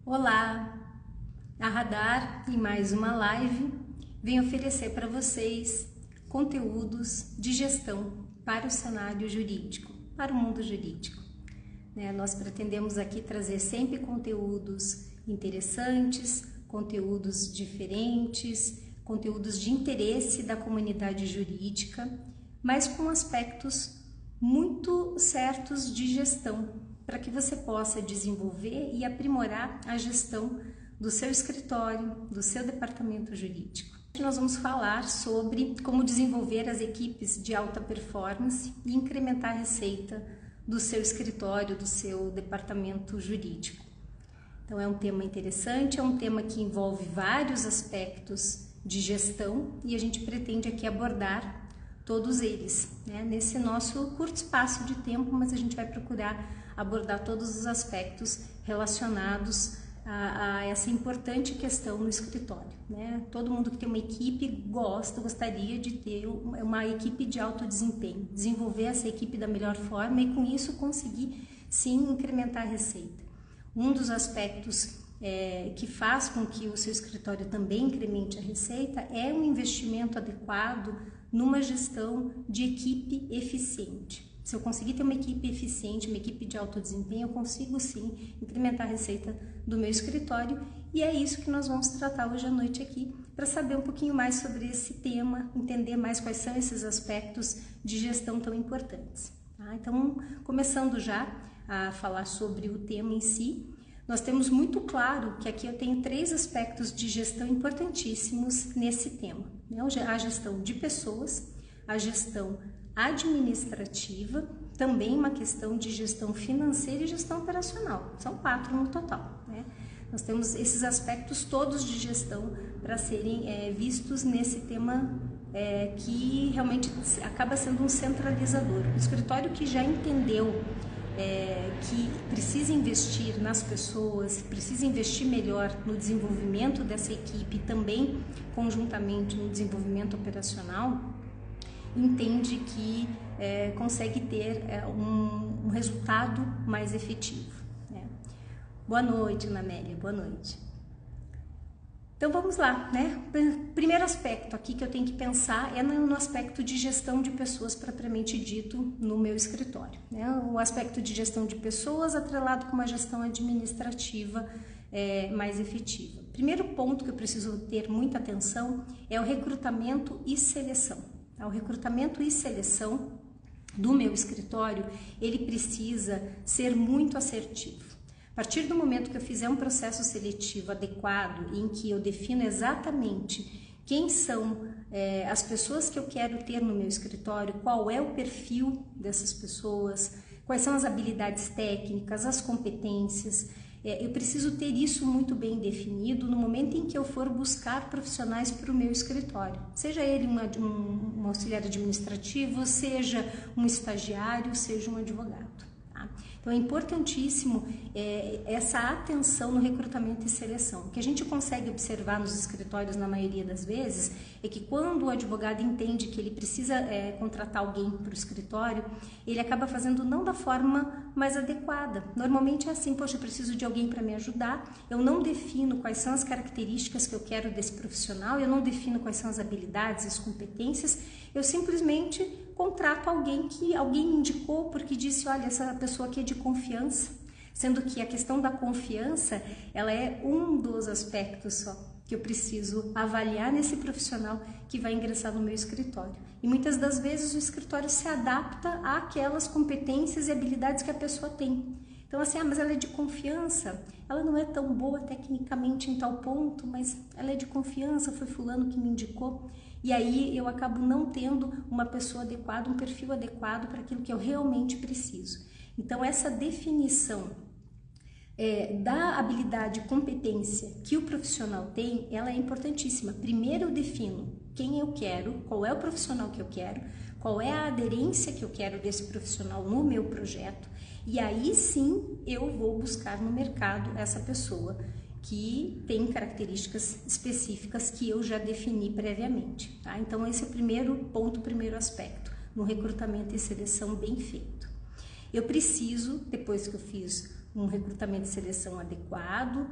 Olá! A Radar, em mais uma live, vem oferecer para vocês conteúdos de gestão para o cenário jurídico, para o mundo jurídico. Nós pretendemos aqui trazer sempre conteúdos interessantes, conteúdos diferentes, conteúdos de interesse da comunidade jurídica, mas com aspectos muito certos de gestão, para que você possa desenvolver e aprimorar a gestão do seu escritório, do seu departamento jurídico. Hoje nós vamos falar sobre como desenvolver as equipes de alta performance e incrementar a receita do seu escritório, do seu departamento jurídico. Então é um tema interessante, é um tema que envolve vários aspectos de gestão e a gente pretende aqui abordar todos eles, nesse nosso curto espaço de tempo, mas a gente vai procurar abordar todos os aspectos relacionados a essa importante questão no escritório. Todo mundo que tem uma equipe gostaria de ter uma equipe de alto desempenho, desenvolver essa equipe da melhor forma e com isso conseguir sim incrementar a receita. Um dos aspectos que faz com que o seu escritório também incremente a receita é um investimento adequado numa gestão de equipe eficiente. Se eu conseguir ter uma equipe eficiente, uma equipe de alto desempenho, eu consigo sim incrementar a receita do meu escritório e é isso que nós vamos tratar hoje à noite aqui, para saber um pouquinho mais sobre esse tema, entender mais quais são esses aspectos de gestão tão importantes. Então, começando já a falar sobre o tema em si, nós temos muito claro que aqui eu tenho 3 aspectos de gestão importantíssimos nesse tema. A gestão de pessoas, a gestão administrativa, também uma questão de gestão financeira e gestão operacional. São 4 no total. Nós temos esses aspectos todos de gestão para serem vistos nesse tema que realmente acaba sendo um centralizador. O escritório que já entendeu que precisa investir nas pessoas, precisa investir melhor no desenvolvimento dessa equipe, também conjuntamente no desenvolvimento operacional, entende que consegue ter um resultado mais efetivo. Boa noite, Ana Amélia, boa noite. Então vamos lá, Primeiro aspecto aqui que eu tenho que pensar é no aspecto de gestão de pessoas propriamente dito no meu escritório. O aspecto de gestão de pessoas atrelado com uma gestão administrativa mais efetiva. Primeiro ponto que eu preciso ter muita atenção é o recrutamento e seleção. O recrutamento e seleção do meu escritório, ele precisa ser muito assertivo. A partir do momento que eu fizer um processo seletivo adequado, em que eu defino exatamente quem são as pessoas que eu quero ter no meu escritório, qual é o perfil dessas pessoas, quais são as habilidades técnicas, as competências, eu preciso ter isso muito bem definido no momento em que eu for buscar profissionais para o meu escritório, seja ele um auxiliar administrativo, seja um estagiário, seja um advogado. Então é importantíssimo essa atenção no recrutamento e seleção. O que a gente consegue observar nos escritórios na maioria das vezes é que quando o advogado entende que ele precisa contratar alguém para o escritório, ele acaba fazendo não da forma mais adequada. Normalmente é assim, poxa, eu preciso de alguém para me ajudar, eu não defino quais são as características que eu quero desse profissional, eu não defino quais são as habilidades, as competências, eu simplesmente contrato alguém que alguém me indicou porque disse, olha, essa pessoa aqui é de confiança, sendo que a questão da confiança, ela é um dos aspectos só que eu preciso avaliar nesse profissional que vai ingressar no meu escritório. E muitas das vezes o escritório se adapta àquelas competências e habilidades que a pessoa tem. Então assim, mas ela é de confiança, ela não é tão boa tecnicamente em tal ponto, mas ela é de confiança, foi fulano que me indicou. E aí eu acabo não tendo uma pessoa adequada, um perfil adequado para aquilo que eu realmente preciso. Então essa definição da habilidade e competência que o profissional tem, ela é importantíssima. Primeiro eu defino quem eu quero, qual é o profissional que eu quero, qual é a aderência que eu quero desse profissional no meu projeto, e aí sim eu vou buscar no mercado essa pessoa que tem características específicas que eu já defini previamente. Então esse é o primeiro ponto, o primeiro aspecto, no recrutamento e seleção bem feito. Eu preciso, depois que eu fiz um recrutamento e seleção adequado,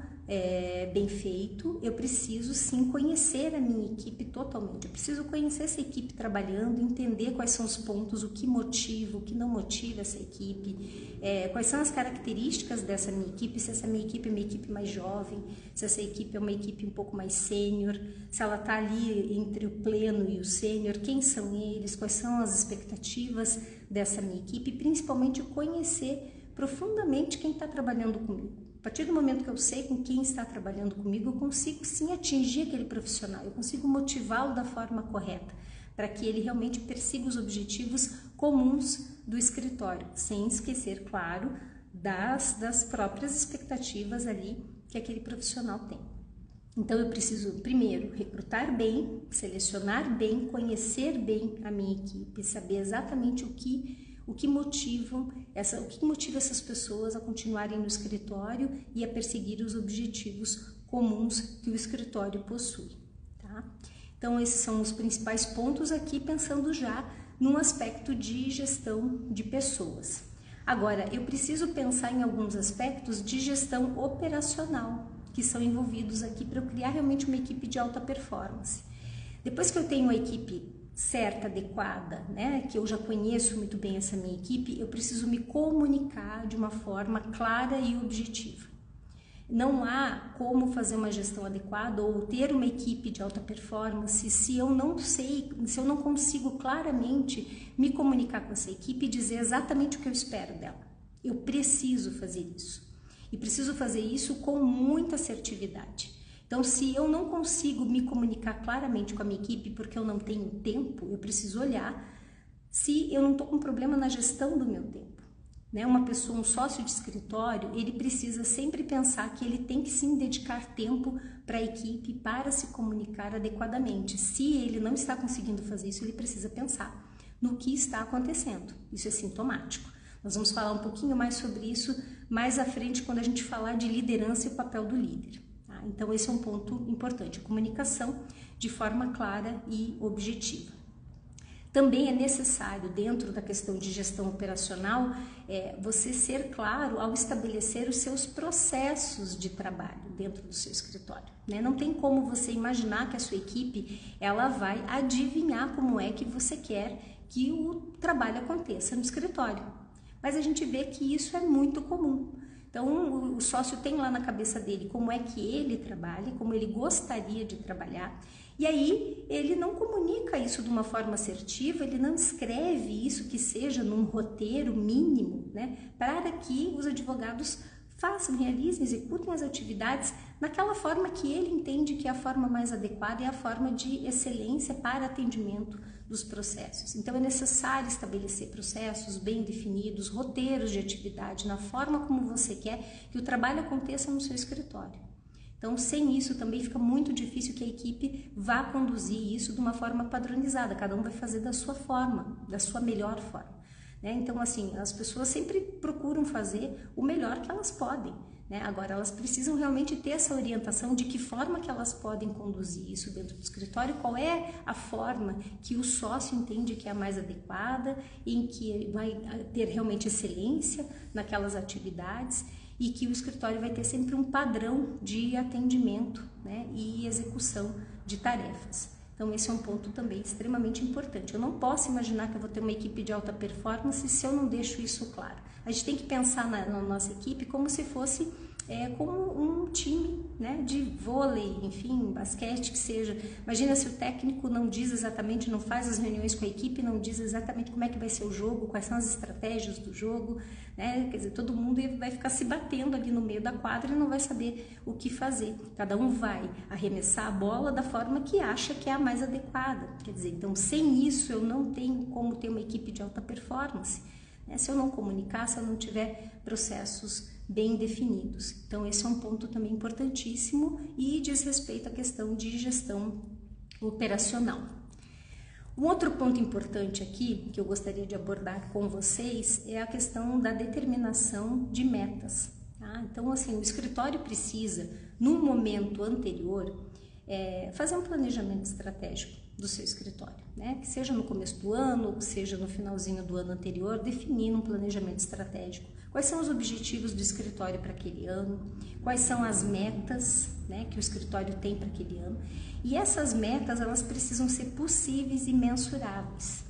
bem feito, eu preciso sim conhecer a minha equipe totalmente. Eu preciso conhecer essa equipe trabalhando, entender quais são os pontos, o que motiva, o que não motiva essa equipe, quais são as características dessa minha equipe, se essa minha equipe é uma equipe mais jovem, se essa equipe é uma equipe um pouco mais sênior, se ela está ali entre o pleno e o sênior, quem são eles, quais são as expectativas dessa minha equipe, e principalmente conhecer profundamente quem está trabalhando comigo. A partir do momento que eu sei com quem está trabalhando comigo, eu consigo sim atingir aquele profissional, eu consigo motivá-lo da forma correta, para que ele realmente persiga os objetivos comuns do escritório, sem esquecer, claro, das próprias expectativas ali que aquele profissional tem. Então eu preciso primeiro recrutar bem, selecionar bem, conhecer bem a minha equipe, saber exatamente o que motiva essas pessoas a continuarem no escritório e a perseguir os objetivos comuns que o escritório possui, tá? Então esses são os principais pontos aqui, pensando já num aspecto de gestão de pessoas. Agora, eu preciso pensar em alguns aspectos de gestão operacional que são envolvidos aqui para eu criar realmente uma equipe de alta performance. Depois que eu tenho a equipe certa, adequada, né, que eu já conheço muito bem essa minha equipe, eu preciso me comunicar de uma forma clara e objetiva. Não há como fazer uma gestão adequada ou ter uma equipe de alta performance se eu não consigo claramente me comunicar com essa equipe e dizer exatamente o que eu espero dela. Eu preciso fazer isso. E preciso fazer isso com muita assertividade. Então, se eu não consigo me comunicar claramente com a minha equipe porque eu não tenho tempo, eu preciso olhar se eu não estou com problema na gestão do meu tempo. Né? Uma pessoa, um sócio de escritório, ele precisa sempre pensar que ele tem que sim dedicar tempo para a equipe para se comunicar adequadamente. Se ele não está conseguindo fazer isso, ele precisa pensar no que está acontecendo. Isso é sintomático. Nós vamos falar um pouquinho mais sobre isso mais à frente quando a gente falar de liderança e o papel do líder. Então esse é um ponto importante, a comunicação de forma clara e objetiva. Também é necessário, dentro da questão de gestão operacional, você ser claro ao estabelecer os seus processos de trabalho dentro do seu escritório. Né? Não tem como você imaginar que a sua equipe ela vai adivinhar como é que você quer que o trabalho aconteça no escritório. Mas a gente vê que isso é muito comum. Então, o sócio tem lá na cabeça dele como é que ele trabalha, como ele gostaria de trabalhar, e aí ele não comunica isso de uma forma assertiva, ele não escreve isso que seja num roteiro mínimo, né, para que os advogados façam, realizem, executem as atividades naquela forma que ele entende que é a forma mais adequada e a forma de excelência para atendimento dos processos. Então é necessário estabelecer processos bem definidos, roteiros de atividade, na forma como você quer que o trabalho aconteça no seu escritório. Então, sem isso também fica muito difícil que a equipe vá conduzir isso de uma forma padronizada, cada um vai fazer da sua forma, da sua melhor forma. Então, assim, as pessoas sempre procuram fazer o melhor que elas podem, né? Agora, elas precisam realmente ter essa orientação de que forma que elas podem conduzir isso dentro do escritório, qual é a forma que o sócio entende que é a mais adequada, em que vai ter realmente excelência naquelas atividades e que o escritório vai ter sempre um padrão de atendimento, né, e execução de tarefas. Então esse é um ponto também extremamente importante. Eu não posso imaginar que eu vou ter uma equipe de alta performance se eu não deixo isso claro. A gente tem que pensar na nossa equipe como se fosse como um time, né, de vôlei, enfim, basquete, que seja. Imagina se o técnico não diz exatamente, não faz as reuniões com a equipe, não diz exatamente como é que vai ser o jogo, quais são as estratégias do jogo, né? Quer dizer, todo mundo vai ficar se batendo ali no meio da quadra e não vai saber o que fazer. Cada um vai arremessar a bola da forma que acha que é a mais adequada. Quer dizer, então sem isso eu não tenho como ter uma equipe de alta performance, né? Se eu não comunicar, se eu não tiver processos bem definidos. Então esse é um ponto também importantíssimo e diz respeito à questão de gestão operacional. Um outro ponto importante aqui que eu gostaria de abordar com vocês é a questão da determinação de metas. Tá? Então assim, o escritório precisa, num momento anterior, fazer um planejamento estratégico do seu escritório, né? Que seja no começo do ano, ou que seja no finalzinho do ano anterior, definindo um planejamento estratégico. quais são os objetivos do escritório para aquele ano, quais são as metas, né, que o escritório tem para aquele ano. E essas metas, elas precisam ser possíveis e mensuráveis.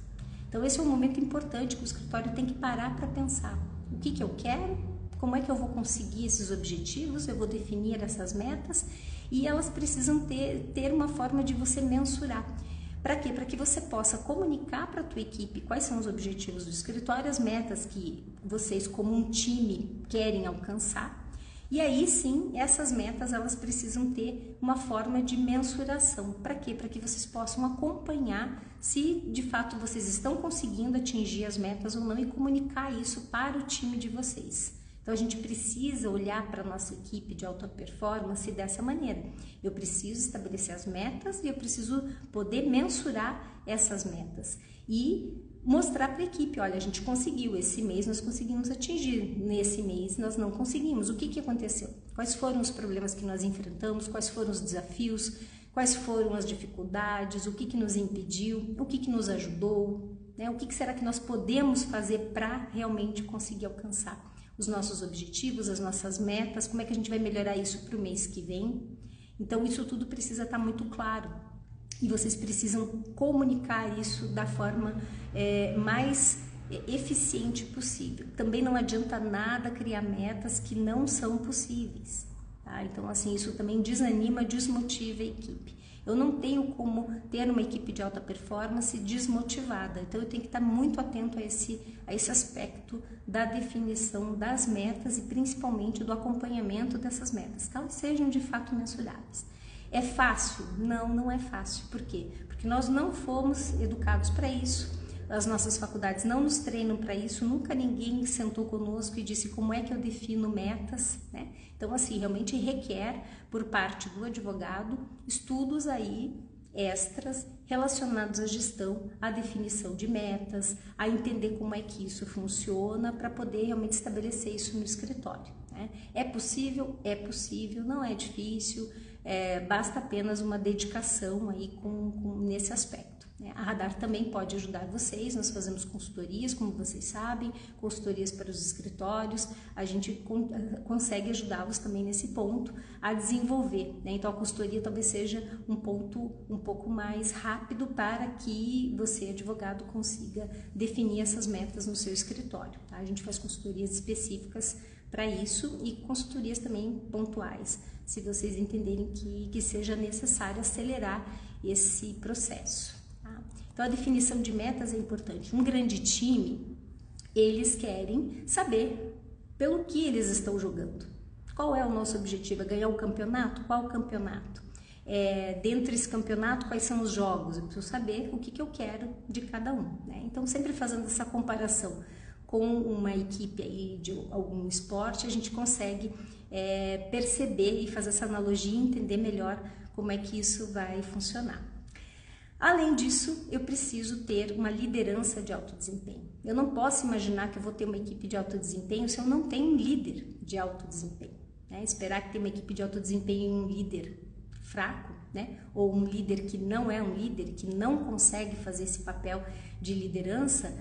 Então esse é um momento importante que o escritório tem que parar para pensar. O que eu quero? Como é que eu vou conseguir esses objetivos? Eu vou definir essas metas e elas precisam ter uma forma de você mensurar. Para quê? Para que você possa comunicar para a tua equipe quais são os objetivos do escritório, as metas que vocês como um time querem alcançar. E aí sim, essas metas elas precisam ter uma forma de mensuração. Para quê? Para que vocês possam acompanhar se de fato vocês estão conseguindo atingir as metas ou não e comunicar isso para o time de vocês. Então a gente precisa olhar para a nossa equipe de alta performance dessa maneira. Eu preciso estabelecer as metas e eu preciso poder mensurar essas metas e mostrar para a equipe, olha, a gente conseguiu, esse mês nós conseguimos atingir, nesse mês nós não conseguimos. O que aconteceu? Quais foram os problemas que nós enfrentamos? Quais foram os desafios? Quais foram as dificuldades? O que nos impediu? O que nos ajudou? Né? O que será que nós podemos fazer para realmente conseguir alcançar os nossos objetivos, as nossas metas? Como é que a gente vai melhorar isso para o mês que vem? Então isso tudo precisa estar muito claro. E vocês precisam comunicar isso da forma mais eficiente possível. Também não adianta nada criar metas que não são possíveis, tá? Então, assim, isso também desanima, desmotiva a equipe. Eu não tenho como ter uma equipe de alta performance desmotivada, então eu tenho que estar muito atento a esse aspecto da definição das metas e principalmente do acompanhamento dessas metas, que elas sejam de fato mensuráveis. É fácil? Não, não é fácil. Por quê? Porque nós não fomos educados para isso, as nossas faculdades não nos treinam para isso, nunca ninguém sentou conosco e disse como é que eu defino metas, né? Então, assim, realmente requer por parte do advogado estudos aí extras relacionados à gestão, à definição de metas, a entender como é que isso funciona para poder realmente estabelecer isso no escritório, né? É possível? É possível, não é difícil. Basta apenas uma dedicação aí nesse aspecto, né? A Radar também pode ajudar vocês, nós fazemos consultorias, como vocês sabem, consultorias para os escritórios, a gente consegue ajudá-los também nesse ponto a desenvolver, né? Então a consultoria talvez seja um ponto um pouco mais rápido para que você, advogado, consiga definir essas metas no seu escritório, tá? A gente faz consultorias específicas para isso e consultorias também pontuais, se vocês entenderem que seja necessário acelerar esse processo, tá? Então a definição de metas é importante. Um grande time, eles querem saber pelo que eles estão jogando. Qual é o nosso objetivo? É ganhar o campeonato? Qual o campeonato? Dentro desse campeonato, quais são os jogos? Eu preciso saber o que eu quero de cada um, né? Então sempre fazendo essa comparação com uma equipe aí de algum esporte, a gente consegue perceber e fazer essa analogia e entender melhor como é que isso vai funcionar. Além disso, eu preciso ter uma liderança de alto desempenho. Eu não posso imaginar que eu vou ter uma equipe de alto desempenho se eu não tenho um líder de alto desempenho, né? Esperar que tenha uma equipe de alto desempenho e um líder fraco, né? Ou um líder que não é um líder, que não consegue fazer esse papel de liderança,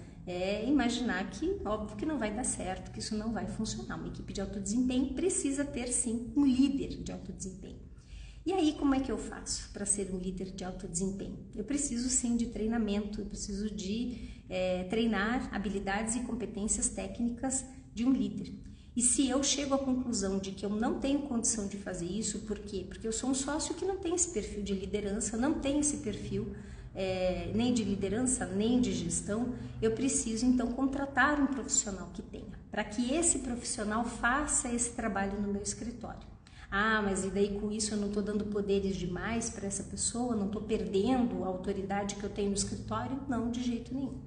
imaginar que, óbvio que não vai dar certo, que isso não vai funcionar. Uma equipe de alto desempenho precisa ter, sim, um líder de alto desempenho. E aí, como é que eu faço para ser um líder de alto desempenho? Eu preciso, sim, de treinamento, eu preciso de treinar habilidades e competências técnicas de um líder. E se eu chego à conclusão de que eu não tenho condição de fazer isso, por quê? Porque eu sou um sócio que não tem esse perfil de liderança, não tem esse perfil nem de liderança, nem de gestão, eu preciso então contratar um profissional que tenha, para que esse profissional faça esse trabalho no meu escritório. Ah, mas e daí com isso eu não estou dando poderes demais para essa pessoa, não estou perdendo a autoridade que eu tenho no escritório? Não, de jeito nenhum.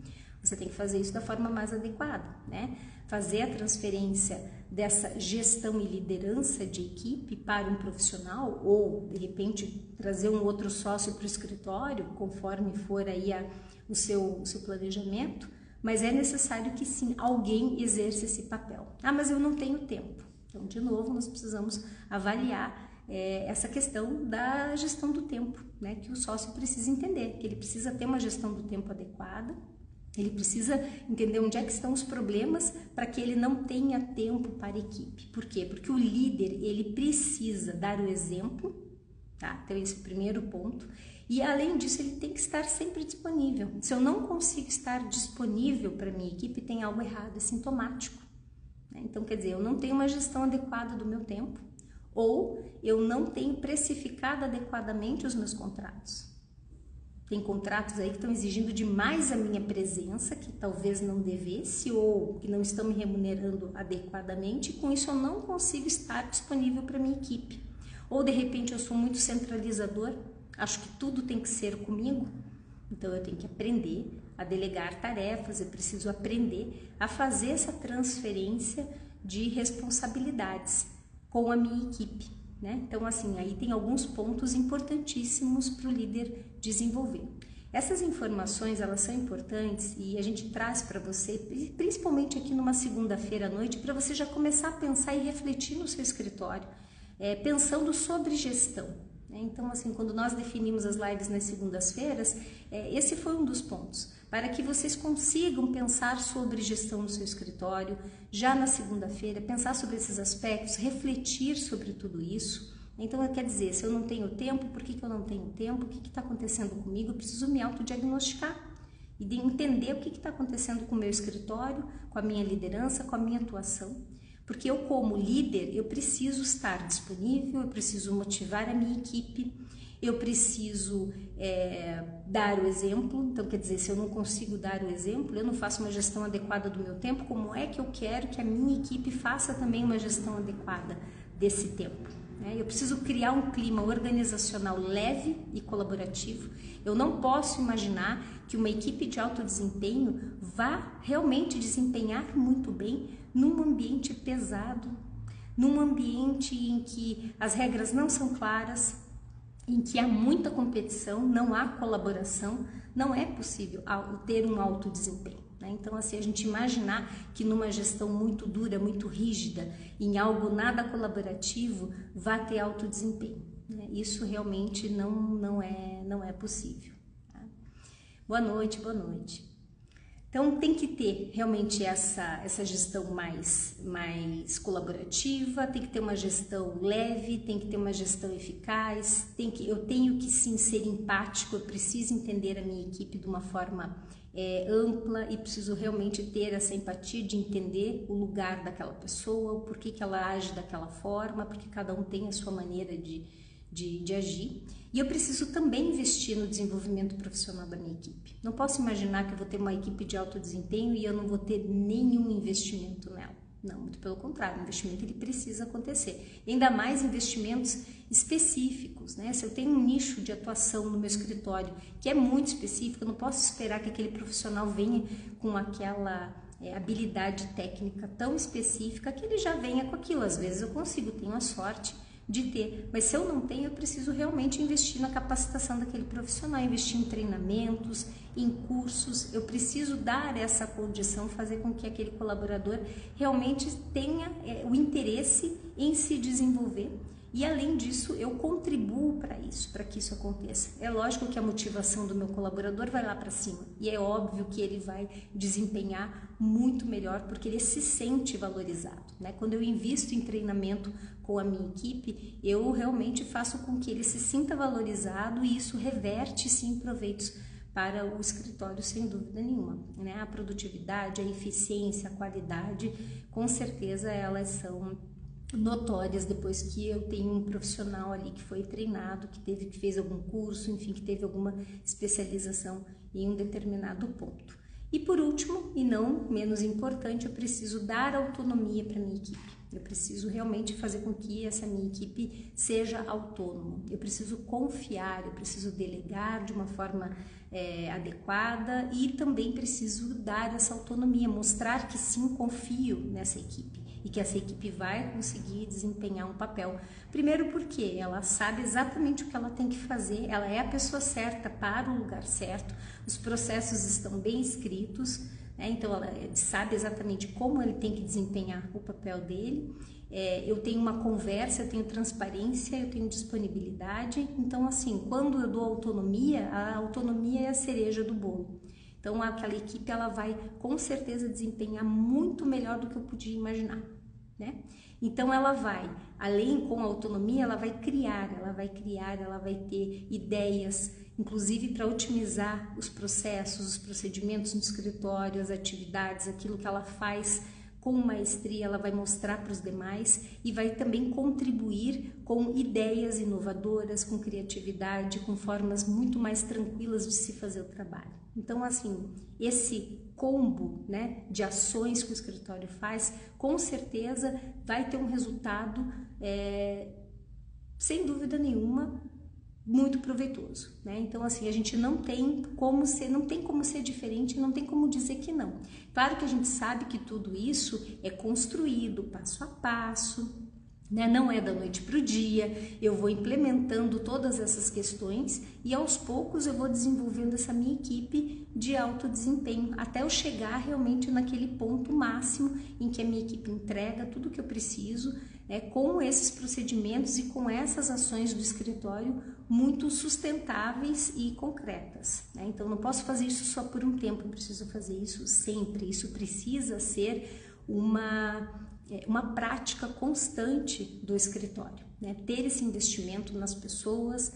Você tem que fazer isso da forma mais adequada, né? Fazer a transferência dessa gestão e liderança de equipe para um profissional ou, de repente, trazer um outro sócio para o escritório, conforme for aí o seu planejamento, mas é necessário que sim, alguém exerça esse papel. Ah, mas eu não tenho tempo. Então, de novo, nós precisamos avaliar essa questão da gestão do tempo, né? Que o sócio precisa entender, que ele precisa ter uma gestão do tempo adequada Ele precisa entender onde é que estão os problemas para que ele não tenha tempo para a equipe. Por quê? Porque o líder, ele precisa dar o exemplo, tá? Então esse é o primeiro ponto. E além disso, ele tem que estar sempre disponível. Se eu não consigo estar disponível para a minha equipe, tem algo errado, é sintomático, né? Então, quer dizer, eu não tenho uma gestão adequada do meu tempo, ou eu não tenho precificado adequadamente os meus contratos. Tem contratos aí que estão exigindo demais a minha presença, que talvez não devesse, ou que não estão me remunerando adequadamente, e com isso eu não consigo estar disponível para a minha equipe. Ou de repente eu sou muito centralizador, acho que tudo tem que ser comigo, então eu tenho que aprender a delegar tarefas, eu preciso aprender a fazer essa transferência de responsabilidades com a minha equipe, né? Então, assim, aí tem alguns pontos importantíssimos para o líder desenvolver. Essas informações, elas são importantes e a gente traz para você, principalmente aqui numa segunda-feira à noite, para você já começar a pensar e refletir no seu escritório, pensando sobre gestão. Então, assim, quando nós definimos as lives nas segundas-feiras, esse foi um dos pontos, para que vocês consigam pensar sobre gestão no seu escritório, já na segunda-feira, pensar sobre esses aspectos, refletir sobre tudo isso. Então, quer dizer, se eu não tenho tempo, por que eu não tenho tempo? O que está acontecendo comigo? Eu preciso me autodiagnosticar e entender o que está acontecendo com o meu escritório, com a minha liderança, com a minha atuação. Porque eu, como líder, eu preciso estar disponível, eu preciso motivar a minha equipe, eu preciso dar o exemplo. Então, quer dizer, se eu não consigo dar o exemplo, eu não faço uma gestão adequada do meu tempo, como é que eu quero que a minha equipe faça também uma gestão adequada desse tempo? Eu preciso criar um clima organizacional leve e colaborativo. Eu não posso imaginar que uma equipe de alto desempenho vá realmente desempenhar muito bem num ambiente pesado, num ambiente em que as regras não são claras, em que há muita competição, não há colaboração, não é possível ter um alto desempenho. Então, assim, a gente imaginar que numa gestão muito dura, muito rígida, em algo nada colaborativo, vá ter alto desempenho, né? Isso realmente não é possível, tá? Boa noite, boa noite. Então, tem que ter realmente essa gestão mais colaborativa, tem que ter uma gestão leve, tem que ter uma gestão eficaz, eu tenho que sim ser empático, eu preciso entender a minha equipe de uma forma ampla e preciso realmente ter essa empatia de entender o lugar daquela pessoa, o porquê que ela age daquela forma, porque cada um tem a sua maneira de agir. E eu preciso também investir no desenvolvimento profissional da minha equipe. Não posso imaginar que eu vou ter uma equipe de alto desempenho e eu não vou ter nenhum investimento nela. Não, muito pelo contrário, o investimento ele precisa acontecer. E ainda mais investimentos específicos, né? Se eu tenho um nicho de atuação no meu escritório que é muito específico, eu não posso esperar que aquele profissional venha com aquela habilidade técnica tão específica que ele já venha com aquilo. Às vezes eu consigo, tenho a sorte de ter, mas se eu não tenho, eu preciso realmente investir na capacitação daquele profissional, investir em treinamentos, em cursos. Eu preciso dar essa condição, fazer com que aquele colaborador realmente tenha o interesse em se desenvolver. E além disso, eu contribuo para isso, para que isso aconteça. É lógico que a motivação do meu colaborador vai lá para cima e é óbvio que ele vai desempenhar muito melhor porque ele se sente valorizado, né? Quando eu invisto em treinamento com a minha equipe, eu realmente faço com que ele se sinta valorizado e isso reverte sim proveitos para o escritório, sem dúvida nenhuma, né? A produtividade, a eficiência, a qualidade, com certeza elas são notórias depois que eu tenho um profissional ali que foi treinado, que fez algum curso, enfim, que teve alguma especialização em um determinado ponto. E por último, e não menos importante, eu preciso dar autonomia para minha equipe. Eu preciso realmente fazer com que essa minha equipe seja autônoma. Eu preciso confiar, eu preciso delegar de uma forma adequada e também preciso dar essa autonomia, mostrar que sim, confio nessa equipe e que essa equipe vai conseguir desempenhar um papel. Primeiro porque ela sabe exatamente o que ela tem que fazer, ela é a pessoa certa para o lugar certo, os processos estão bem escritos, né? Então ela sabe exatamente como ele tem que desempenhar o papel dele. Eu tenho uma conversa, eu tenho transparência, eu tenho disponibilidade. Então, assim, quando eu dou autonomia, a autonomia é a cereja do bolo. Então aquela equipe ela vai com certeza desempenhar muito melhor do que eu podia imaginar, né? Então ela vai, além com a autonomia, ela vai criar, ela vai ter ideias, inclusive para otimizar os processos, os procedimentos no escritório, as atividades, aquilo que ela faz com maestria, ela vai mostrar para os demais e vai também contribuir com ideias inovadoras, com criatividade, com formas muito mais tranquilas de se fazer o trabalho. Então, assim, esse combo, né, de ações que o escritório faz, com certeza vai ter um resultado, sem dúvida nenhuma, muito proveitoso, né? Então, assim, a gente não tem como ser diferente, não tem como dizer que não. Claro que a gente sabe que tudo isso é construído passo a passo, né? Não é da noite para o dia. Eu vou implementando todas essas questões e aos poucos eu vou desenvolvendo essa minha equipe de alto desempenho até eu chegar realmente naquele ponto máximo em que a minha equipe entrega tudo o que eu preciso, com esses procedimentos e com essas ações do escritório muito sustentáveis e concretas, né? Então não posso fazer isso só por um tempo, eu preciso fazer isso sempre. Isso precisa ser uma prática constante do escritório, né? Ter esse investimento nas pessoas,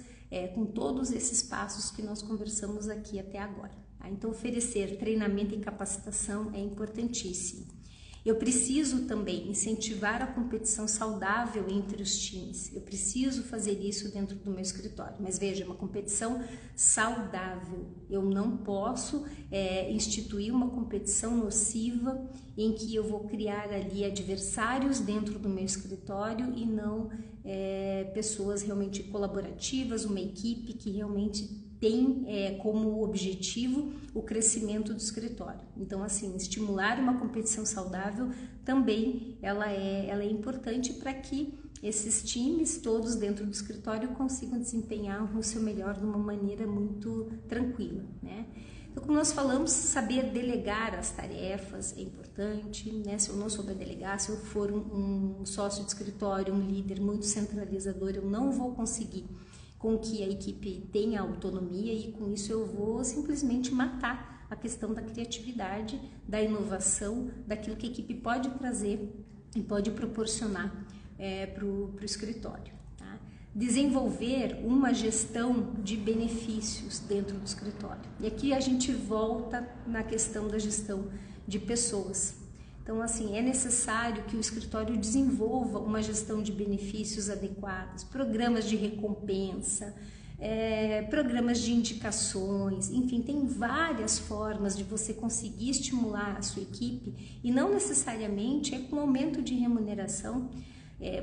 com todos esses passos que nós conversamos aqui até agora, tá? Então oferecer treinamento e capacitação é importantíssimo. Eu preciso também incentivar a competição saudável entre os times. Eu preciso fazer isso dentro do meu escritório. Mas veja, uma competição saudável. Eu não posso instituir uma competição nociva em que eu vou criar ali adversários dentro do meu escritório e não pessoas realmente colaborativas, uma equipe que realmente tem como objetivo o crescimento do escritório. Então, assim, estimular uma competição saudável também ela é importante para que esses times todos dentro do escritório consigam desempenhar o seu melhor de uma maneira muito tranquila, né? Então, como nós falamos, saber delegar as tarefas é importante, né? Se eu não souber delegar, se eu for um sócio de escritório, um líder muito centralizador, eu não vou conseguir com que a equipe tenha autonomia e com isso eu vou simplesmente matar a questão da criatividade, da inovação, daquilo que a equipe pode trazer e pode proporcionar para o escritório, tá? Desenvolver uma gestão de benefícios dentro do escritório. E aqui a gente volta na questão da gestão de pessoas. Então, assim, é necessário que o escritório desenvolva uma gestão de benefícios adequados, programas de recompensa, programas de indicações, enfim, tem várias formas de você conseguir estimular a sua equipe e não necessariamente com aumento de remuneração,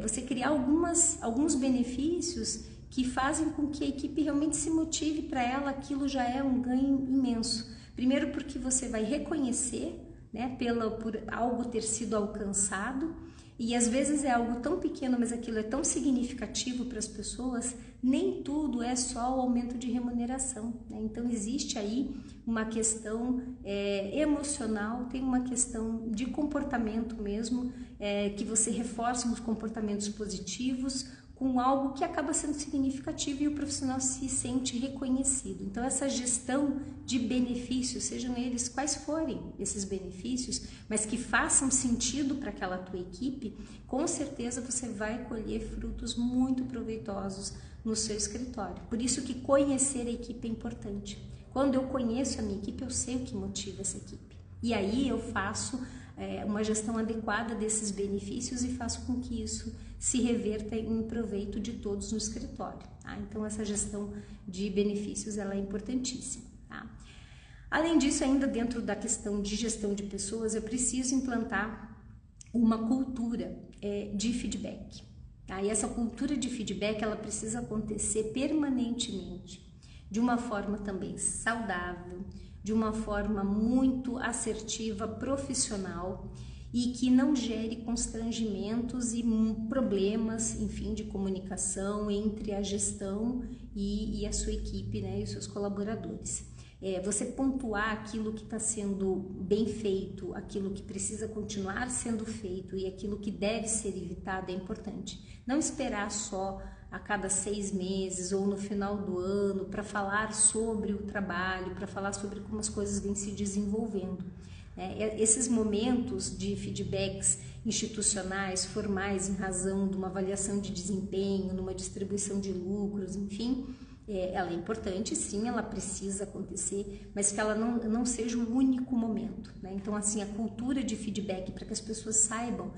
você criar alguns benefícios que fazem com que a equipe realmente se motive para ela, aquilo já é um ganho imenso. Primeiro porque você vai reconhecer, né, por algo ter sido alcançado, e às vezes é algo tão pequeno, mas aquilo é tão significativo para as pessoas, nem tudo é só o aumento de remuneração, né? Então existe aí uma questão emocional, tem uma questão de comportamento mesmo, que você reforça os comportamentos positivos com algo que acaba sendo significativo e o profissional se sente reconhecido. Então essa gestão de benefícios, sejam eles quais forem esses benefícios, mas que façam sentido para aquela tua equipe, com certeza você vai colher frutos muito proveitosos no seu escritório. Por isso que conhecer a equipe é importante. Quando eu conheço a minha equipe, eu sei o que motiva essa equipe. E aí eu faço uma gestão adequada desses benefícios e faço com que isso se reverta em proveito de todos no escritório, tá? Então essa gestão de benefícios ela é importantíssima, tá? Além disso, ainda dentro da questão de gestão de pessoas, eu preciso implantar uma cultura de feedback, tá? E essa cultura de feedback ela precisa acontecer permanentemente, de uma forma também saudável, de uma forma muito assertiva, profissional e que não gere constrangimentos e problemas, enfim, de comunicação entre a gestão e a sua equipe, né, e os seus colaboradores. Você pontuar aquilo que está sendo bem feito, aquilo que precisa continuar sendo feito e aquilo que deve ser evitado é importante. Não esperar só a cada 6 meses ou no final do ano para falar sobre o trabalho, para falar sobre como as coisas vêm se desenvolvendo. Esses momentos de feedbacks institucionais, formais, em razão de uma avaliação de desempenho, numa distribuição de lucros, enfim, ela é importante, sim, ela precisa acontecer, mas que ela não seja o único momento, né? Então, assim, a cultura de feedback, para que as pessoas saibam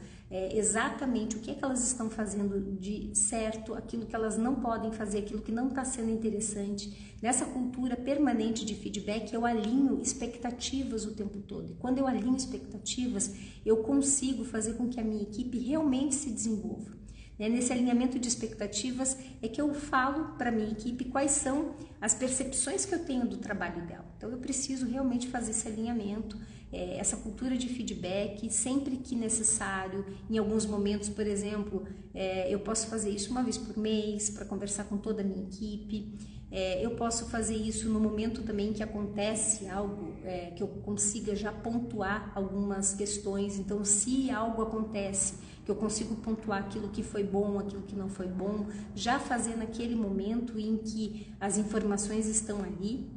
exatamente o que é que elas estão fazendo de certo, aquilo que elas não podem fazer, aquilo que não está sendo interessante. Nessa cultura permanente de feedback, eu alinho expectativas o tempo todo. E quando eu alinho expectativas, eu consigo fazer com que a minha equipe realmente se desenvolva. Nesse alinhamento de expectativas é que eu falo para a minha equipe quais são as percepções que eu tenho do trabalho dela. Então eu preciso realmente fazer esse alinhamento, essa cultura de feedback, sempre que necessário. Em alguns momentos, por exemplo, eu posso fazer isso uma vez por mês para conversar com toda a minha equipe. Eu posso fazer isso no momento também que acontece algo, que eu consiga já pontuar algumas questões. Então, se algo acontece, que eu consigo pontuar aquilo que foi bom, aquilo que não foi bom, já fazer naquele momento em que as informações estão ali,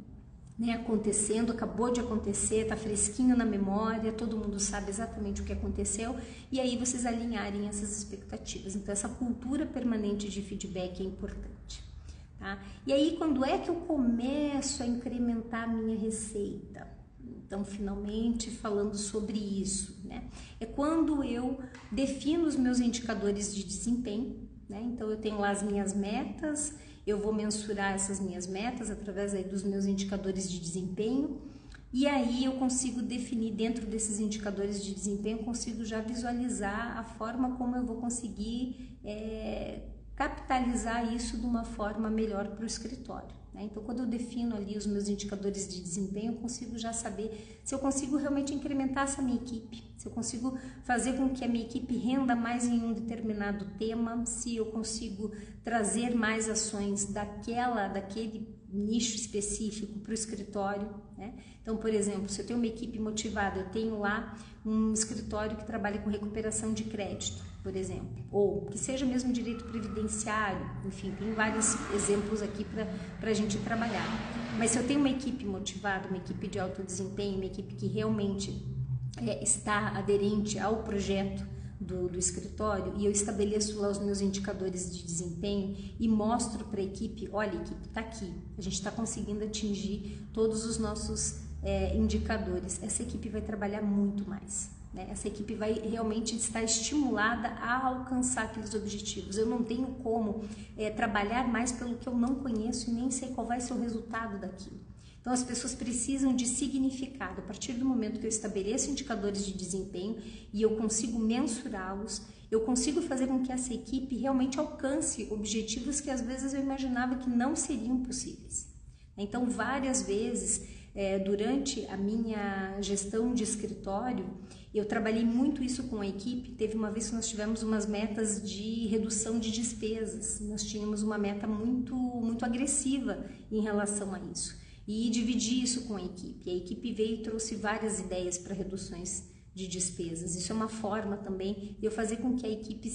né, acontecendo, acabou de acontecer, está fresquinho na memória, todo mundo sabe exatamente o que aconteceu, e aí vocês alinharem essas expectativas. Então, essa cultura permanente de feedback é importante. Tá? E aí, quando é que eu começo a incrementar a minha receita? Então, finalmente, falando sobre isso, né? É quando eu defino os meus indicadores de desempenho, né? Então, eu tenho lá as minhas metas, eu vou mensurar essas minhas metas através aí dos meus indicadores de desempenho, e aí eu consigo definir dentro desses indicadores de desempenho, consigo já visualizar a forma como eu vou conseguir capitalizar isso de uma forma melhor para o escritório, né? Então, quando eu defino ali os meus indicadores de desempenho, eu consigo já saber se eu consigo realmente incrementar essa minha equipe, se eu consigo fazer com que a minha equipe renda mais em um determinado tema, se eu consigo trazer mais ações daquele nicho específico para o escritório, né? Então, por exemplo, se eu tenho uma equipe motivada, eu tenho lá um escritório que trabalha com recuperação de crédito, por exemplo, ou que seja mesmo direito previdenciário, enfim, tem vários exemplos aqui para a gente trabalhar. Mas se eu tenho uma equipe motivada, uma equipe de alto desempenho, uma equipe que realmente está aderente ao projeto do escritório, e eu estabeleço lá os meus indicadores de desempenho e mostro para a equipe, olha, a equipe está aqui, a gente está conseguindo atingir todos os nossos indicadores, essa equipe vai trabalhar muito mais, né? Essa equipe vai realmente estar estimulada a alcançar aqueles objetivos. Eu não tenho como trabalhar mais pelo que eu não conheço e nem sei qual vai ser o resultado daquilo. Então, as pessoas precisam de significado. A partir do momento que eu estabeleço indicadores de desempenho e eu consigo mensurá-los, eu consigo fazer com que essa equipe realmente alcance objetivos que às vezes eu imaginava que não seriam possíveis. Então, várias vezes, durante a minha gestão de escritório, eu trabalhei muito isso com a equipe. Teve uma vez que nós tivemos umas metas de redução de despesas. Nós tínhamos uma meta muito agressiva em relação a isso. E dividi isso com a equipe. A equipe veio e trouxe várias ideias para reduções de despesas. Isso é uma forma também de eu fazer com que a equipe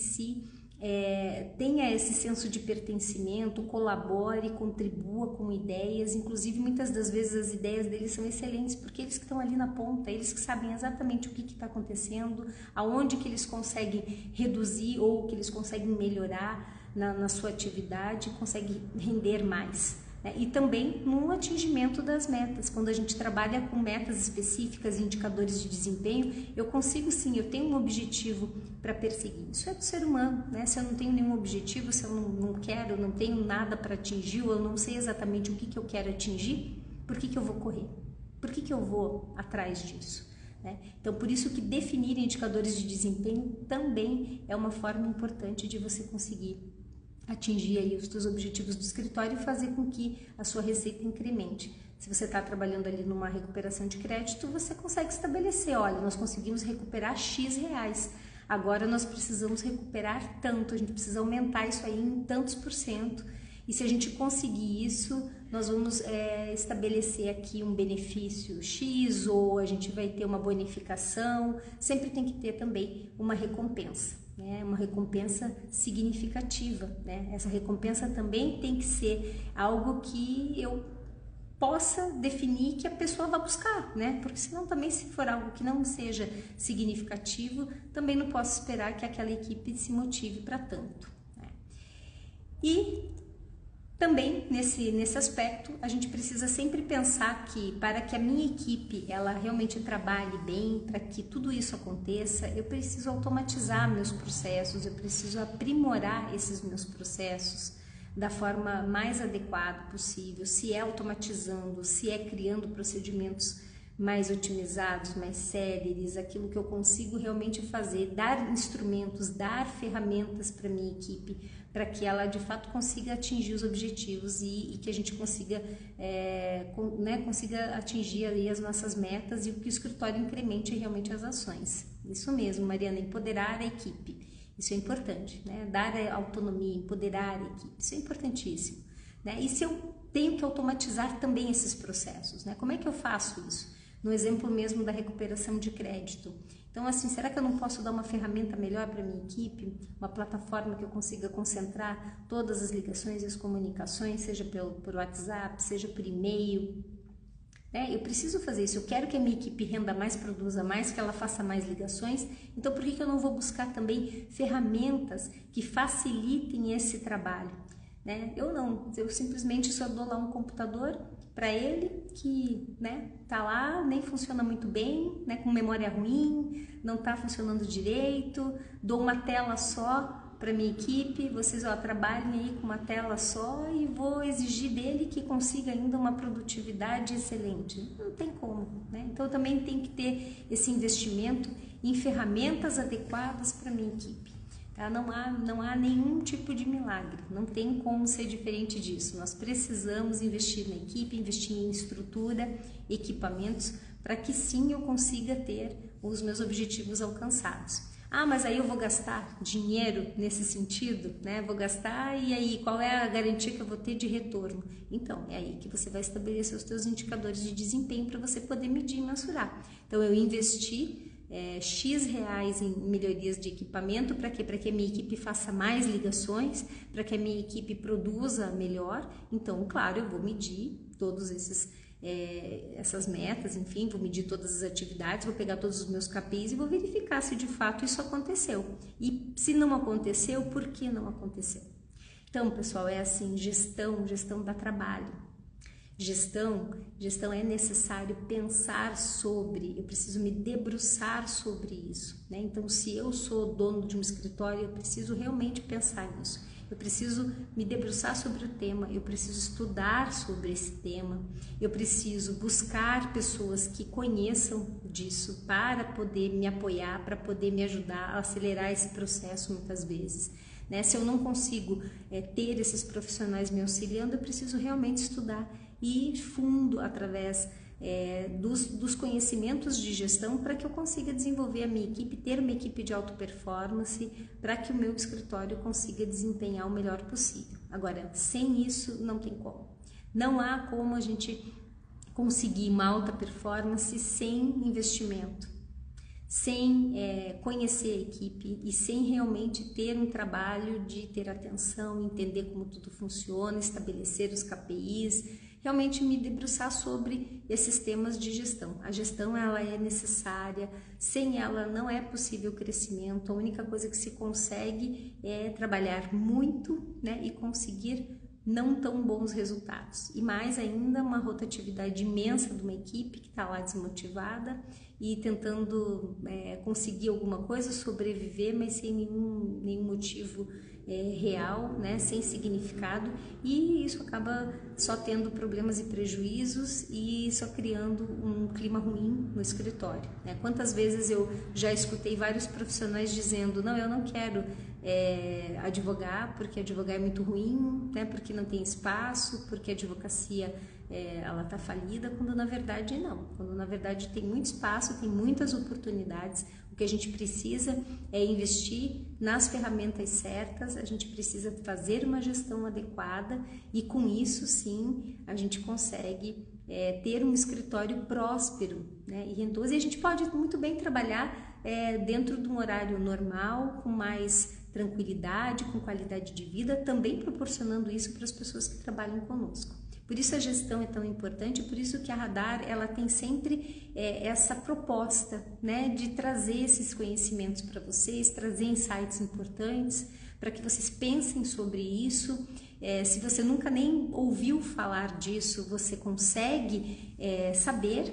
tenha esse senso de pertencimento, colabore, contribua com ideias. Inclusive, muitas das vezes as ideias deles são excelentes, porque eles que estão ali na ponta, eles que sabem exatamente o que está acontecendo, aonde que eles conseguem reduzir ou que eles conseguem melhorar na sua atividade, conseguem render mais. E também no atingimento das metas. Quando a gente trabalha com metas específicas, indicadores de desempenho, eu consigo sim, eu tenho um objetivo para perseguir. Isso é do ser humano, né? Se eu não tenho nenhum objetivo, se eu não quero, não tenho nada para atingir, ou eu não sei exatamente o que eu quero atingir, por que eu vou correr? Por que eu vou atrás disso? Então, por isso que definir indicadores de desempenho também é uma forma importante de você conseguir atingir aí os seus objetivos do escritório e fazer com que a sua receita incremente. Se você está trabalhando ali numa recuperação de crédito, você consegue estabelecer, olha, nós conseguimos recuperar X reais, agora nós precisamos recuperar tanto, a gente precisa aumentar isso aí em tantos %, e se a gente conseguir isso, nós vamos estabelecer aqui um benefício X, ou a gente vai ter uma bonificação, sempre tem que ter também uma recompensa. né? Uma recompensa significativa, né? Essa recompensa também tem que ser algo que eu possa definir que a pessoa vai buscar, né? Porque senão também, se for algo que não seja significativo, também não posso esperar que aquela equipe se motive para tanto, né? E também nesse aspecto a gente precisa sempre pensar que para que a minha equipe ela realmente trabalhe bem, para que tudo isso aconteça, eu preciso automatizar meus processos, eu preciso aprimorar esses meus processos da forma mais adequada possível, se é automatizando, se é criando procedimentos mais otimizados, mais céleres, aquilo que eu consigo realmente fazer, dar instrumentos, dar ferramentas para minha equipe, para que ela de fato consiga atingir os objetivos e que a gente consiga, consiga atingir ali as nossas metas e que o escritório incremente realmente as ações. Isso mesmo, Mariana, empoderar a equipe. Isso é importante, né? Dar autonomia, empoderar a equipe, isso é importantíssimo, né? E se eu tenho que automatizar também esses processos, né? Como é que eu faço isso? No exemplo mesmo da recuperação de crédito. Então, assim, será que eu não posso dar uma ferramenta melhor para a minha equipe? Uma plataforma que eu consiga concentrar todas as ligações e as comunicações, seja por WhatsApp, seja por e-mail? Eu preciso fazer isso, eu quero que a minha equipe renda mais, produza mais, que ela faça mais ligações, então por que eu não vou buscar também ferramentas que facilitem esse trabalho? Eu simplesmente só dou lá um computador para ele que tá lá, nem funciona muito bem, com memória ruim, não está funcionando direito, dou uma tela só para minha equipe, vocês trabalhem aí com uma tela só e vou exigir dele que consiga ainda uma produtividade excelente. Não tem como, Então eu também tenho que ter esse investimento em ferramentas adequadas para minha equipe. Tá? Não há nenhum tipo de milagre, não tem como ser diferente disso. Nós precisamos investir na equipe, investir em estrutura, equipamentos, para que sim eu consiga ter os meus objetivos alcançados. Mas aí eu vou gastar dinheiro nesse sentido, Vou gastar e aí qual é a garantia que eu vou ter de retorno? Então, é aí que você vai estabelecer os seus indicadores de desempenho para você poder medir e mensurar. Então, eu investi X reais em melhorias de equipamento, para quê? Para que a minha equipe faça mais ligações, para que a minha equipe produza melhor. Então, claro, eu vou medir todos essas metas, enfim, vou medir todas as atividades, vou pegar todos os meus KPIs e vou verificar se de fato isso aconteceu. E se não aconteceu, por que não aconteceu? Então, pessoal, é assim, gestão dá trabalho. Gestão é necessário pensar sobre, eu preciso me debruçar sobre isso, Então, se eu sou dono de um escritório, eu preciso realmente pensar nisso. Eu preciso me debruçar sobre o tema, eu preciso estudar sobre esse tema, eu preciso buscar pessoas que conheçam disso para poder me apoiar, para poder me ajudar a acelerar esse processo muitas vezes. Se eu não consigo ter esses profissionais me auxiliando, eu preciso realmente estudar e ir fundo através dos conhecimentos de gestão para que eu consiga desenvolver a minha equipe, ter uma equipe de alta performance, para que o meu escritório consiga desempenhar o melhor possível. Agora, sem isso não tem como. Não há como a gente conseguir uma alta performance sem investimento, sem conhecer a equipe e sem realmente ter um trabalho de ter atenção, entender como tudo funciona, estabelecer os KPIs, realmente me debruçar sobre esses temas de gestão. A gestão ela é necessária, sem ela não é possível crescimento, a única coisa que se consegue é trabalhar muito e conseguir não tão bons resultados. E mais ainda, uma rotatividade imensa de uma equipe que está lá desmotivada e tentando conseguir alguma coisa, sobreviver, mas sem nenhum motivo real, sem significado, e isso acaba só tendo problemas e prejuízos e só criando um clima ruim no escritório. Quantas vezes eu já escutei vários profissionais dizendo: não, eu não quero advogar porque advogar é muito ruim, porque não tem espaço, porque a advocacia ela está falida, quando na verdade não, quando na verdade tem muito espaço, tem muitas oportunidades. O que a gente precisa é investir nas ferramentas certas, a gente precisa fazer uma gestão adequada e com isso sim a gente consegue ter um escritório próspero e rentoso, e a gente pode muito bem trabalhar dentro de um horário normal, com mais tranquilidade, com qualidade de vida, também proporcionando isso para as pessoas que trabalham conosco. Por isso a gestão é tão importante, por isso que a Radar ela tem sempre essa proposta, né, de trazer esses conhecimentos para vocês, trazer insights importantes, para que vocês pensem sobre isso. Se você nunca nem ouviu falar disso, você consegue saber,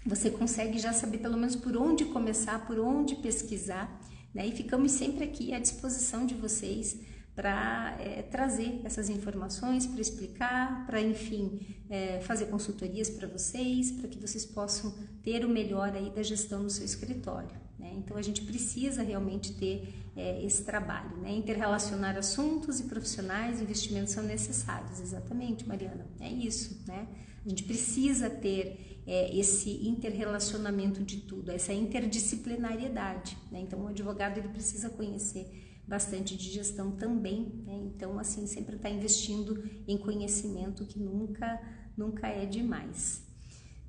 você consegue já saber pelo menos por onde começar, por onde pesquisar, né? E ficamos sempre aqui à disposição de vocês para trazer essas informações, para explicar, para, enfim, fazer consultorias para vocês, para que vocês possam ter o melhor aí da gestão no seu escritório, né? Então, a gente precisa realmente ter esse trabalho, né? Interrelacionar assuntos e profissionais, investimentos são necessários, exatamente, Mariana, é isso, né? A gente precisa ter esse interrelacionamento de tudo, essa interdisciplinariedade, né? Então, o advogado ele precisa conhecer bastante de gestão também, né? Então, assim, sempre está investindo em conhecimento, que nunca é demais.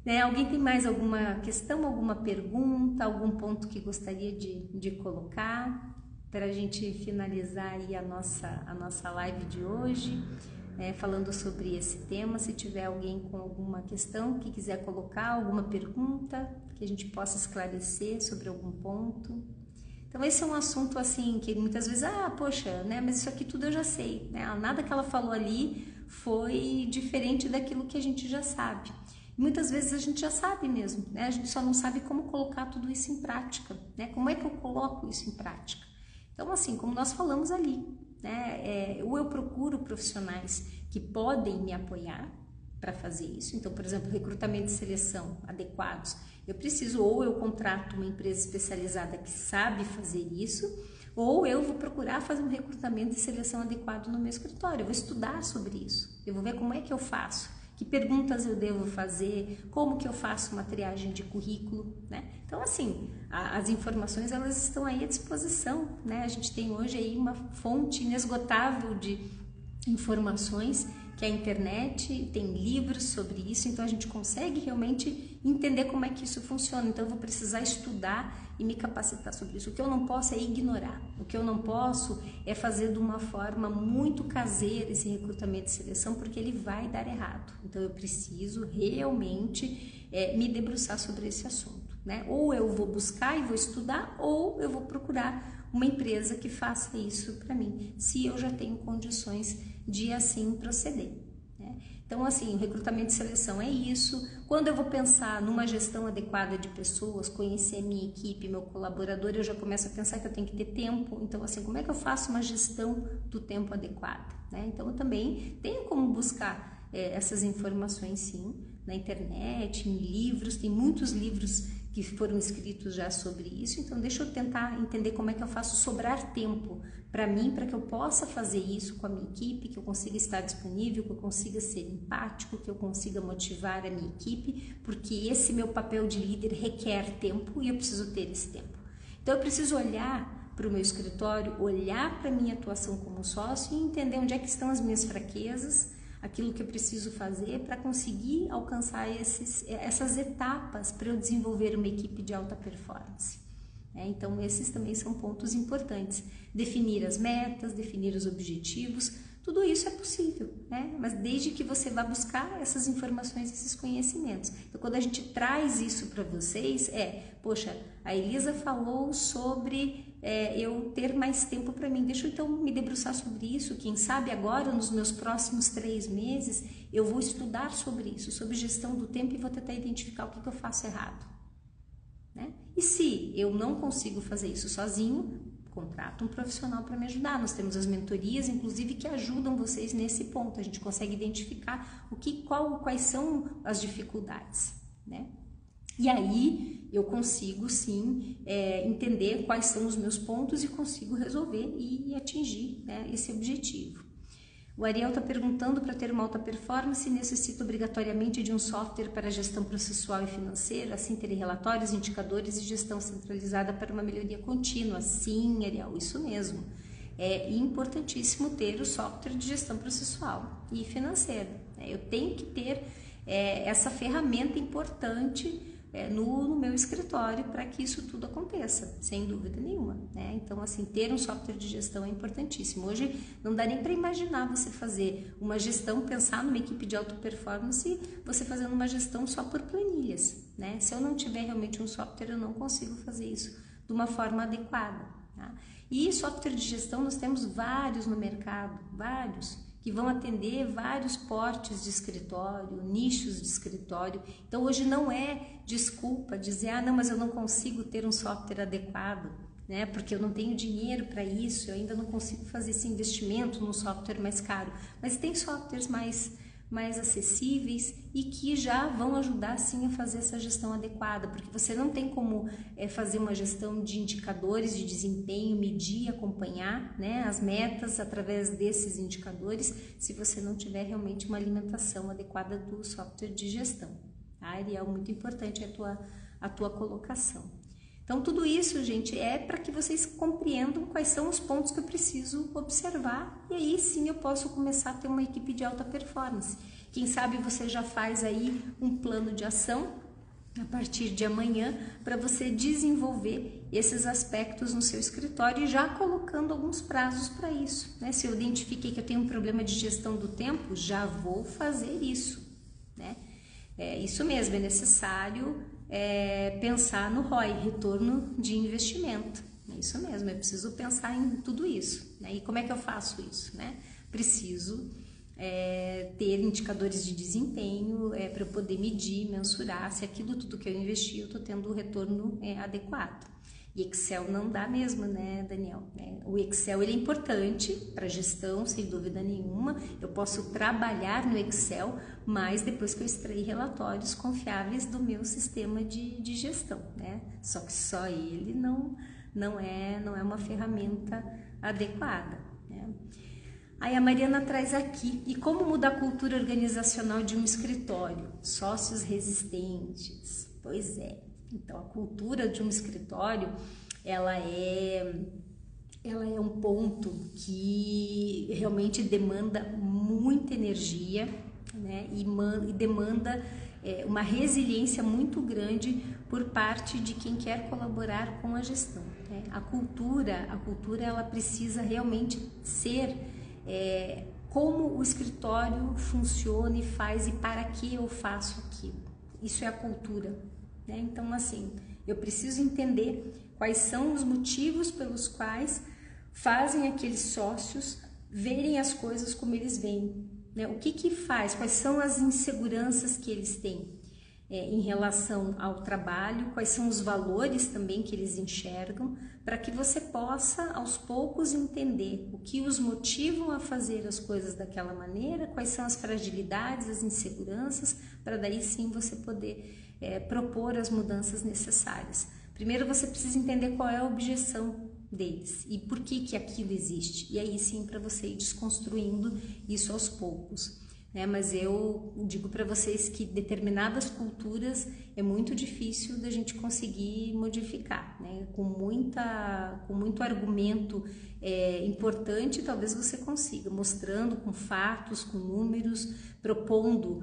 Né? Alguém tem mais alguma questão, alguma pergunta, algum ponto que gostaria de colocar para a gente finalizar aí a nossa live de hoje, falando sobre esse tema? Se tiver alguém com alguma questão que quiser colocar, alguma pergunta que a gente possa esclarecer sobre algum ponto. Então, esse é um assunto assim que muitas vezes, poxa, né, mas isso aqui tudo eu já sei, né? Nada que ela falou ali foi diferente daquilo que a gente já sabe. E muitas vezes a gente já sabe mesmo, né? A gente só não sabe como colocar tudo isso em prática, né? Como é que eu coloco isso em prática? Então, assim, como nós falamos ali, né? Ou eu procuro profissionais que podem me apoiar para fazer isso. Então, por exemplo, recrutamento e seleção adequados. Eu preciso, ou eu contrato uma empresa especializada que sabe fazer isso, ou eu vou procurar fazer um recrutamento e seleção adequado no meu escritório. Eu vou estudar sobre isso, eu vou ver como é que eu faço, que perguntas eu devo fazer, como que eu faço uma triagem de currículo, né? Então, assim, as informações elas estão aí à disposição, né? A gente tem hoje aí uma fonte inesgotável de informações, que a internet tem livros sobre isso, então a gente consegue realmente entender como é que isso funciona. Então eu vou precisar estudar e me capacitar sobre isso. O que eu não posso é ignorar, o que eu não posso é fazer de uma forma muito caseira esse recrutamento e seleção, porque ele vai dar errado. Então eu preciso realmente me debruçar sobre esse assunto, né? Ou eu vou buscar e vou estudar, ou eu vou procurar uma empresa que faça isso para mim, se eu já tenho condições de assim proceder, né? Então, assim, o recrutamento e seleção é isso. Quando eu vou pensar numa gestão adequada de pessoas, conhecer minha equipe, meu colaborador, eu já começo a pensar que eu tenho que ter tempo. Então, assim, como é que eu faço uma gestão do tempo adequada, né? Então, eu também tenho como buscar essas informações, sim, na internet, em livros. Tem muitos livros que foram escritos já sobre isso. Então, deixa eu tentar entender como é que eu faço sobrar tempo para mim, para que eu possa fazer isso com a minha equipe, que eu consiga estar disponível, que eu consiga ser empático, que eu consiga motivar a minha equipe, porque esse meu papel de líder requer tempo e eu preciso ter esse tempo. Então, eu preciso olhar para o meu escritório, olhar para a minha atuação como sócio e entender onde é que estão as minhas fraquezas, aquilo que eu preciso fazer para conseguir alcançar essas etapas para eu desenvolver uma equipe de alta performance. Então, esses também são pontos importantes. Definir as metas, definir os objetivos, tudo isso é possível, né? Mas desde que você vá buscar essas informações, esses conhecimentos. Então, quando a gente traz isso para vocês, poxa, a Elisa falou sobre eu ter mais tempo para mim. Deixa eu então me debruçar sobre isso. Quem sabe agora, nos meus próximos 3 meses, eu vou estudar sobre isso, sobre gestão do tempo e vou tentar identificar o que eu faço errado, né? E se eu não consigo fazer isso sozinho, contrato um profissional para me ajudar. Nós temos as mentorias, inclusive, que ajudam vocês nesse ponto. A gente consegue identificar quais são as dificuldades, né? E aí eu consigo sim entender quais são os meus pontos e consigo resolver e atingir, né, esse objetivo. O Ariel está perguntando: para ter uma alta performance, necessita obrigatoriamente de um software para gestão processual e financeira, assim terem relatórios, indicadores e gestão centralizada para uma melhoria contínua. Sim, Ariel, isso mesmo. É importantíssimo ter o software de gestão processual e financeira. Eu tenho que ter essa ferramenta importante no meu escritório para que isso tudo aconteça, sem dúvida nenhuma, né? Então, assim, ter um software de gestão é importantíssimo. Hoje não dá nem para imaginar você fazer uma gestão, pensar numa equipe de alta performance, você fazendo uma gestão só por planilhas, né? Se eu não tiver realmente um software, eu não consigo fazer isso de uma forma adequada, tá? E software de gestão nós temos vários no mercado, vários, que vão atender vários portes de escritório, nichos de escritório. Então hoje não é desculpa dizer, não, mas eu não consigo ter um software adequado, né? Porque eu não tenho dinheiro para isso, eu ainda não consigo fazer esse investimento num software mais caro. Mas tem softwares mais acessíveis e que já vão ajudar sim a fazer essa gestão adequada, porque você não tem como fazer uma gestão de indicadores de desempenho, medir, acompanhar, né, as metas através desses indicadores, se você não tiver realmente uma alimentação adequada do software de gestão, tá? Ariel, muito importante a tua colocação. Então, tudo isso, gente, é para que vocês compreendam quais são os pontos que eu preciso observar e aí sim eu posso começar a ter uma equipe de alta performance. Quem sabe você já faz aí um plano de ação a partir de amanhã para você desenvolver esses aspectos no seu escritório e já colocando alguns prazos para isso, né? Se eu identifiquei que eu tenho um problema de gestão do tempo, já vou fazer isso, né? Isso mesmo, é necessário pensar no ROI, retorno de investimento. É isso mesmo, eu preciso pensar em tudo isso, né? E como é que eu faço isso, né? Preciso ter indicadores de desempenho para eu poder medir, mensurar se aquilo tudo que eu investi eu estou tendo o retorno adequado. E Excel não dá mesmo, né, Daniel? O Excel ele é importante para gestão, sem dúvida nenhuma. Eu posso trabalhar no Excel, mas depois que eu extrair relatórios confiáveis do meu sistema de gestão, né? Só que só ele não é uma ferramenta adequada, né? Aí a Mariana traz aqui, e como mudar a cultura organizacional de um escritório? Sócios resistentes. Pois é. Então, a cultura de um escritório, ela é um ponto que realmente demanda muita energia, né? E demanda uma resiliência muito grande por parte de quem quer colaborar com a gestão, né? A cultura ela precisa realmente ser como o escritório funciona e faz e para que eu faço aquilo. Isso é a cultura. Então, assim, eu preciso entender quais são os motivos pelos quais fazem aqueles sócios verem as coisas como eles veem, né? O que faz, quais são as inseguranças que eles têm em relação ao trabalho, quais são os valores também que eles enxergam, para que você possa, aos poucos, entender o que os motivam a fazer as coisas daquela maneira, quais são as fragilidades, as inseguranças, para daí sim você poder propor as mudanças necessárias. Primeiro você precisa entender qual é a objeção deles e por que aquilo existe, e aí sim para você ir desconstruindo isso aos poucos, né? Mas eu digo para vocês que determinadas culturas é muito difícil da gente conseguir modificar, né? Com muito argumento importante, talvez você consiga, mostrando com fatos, com números, propondo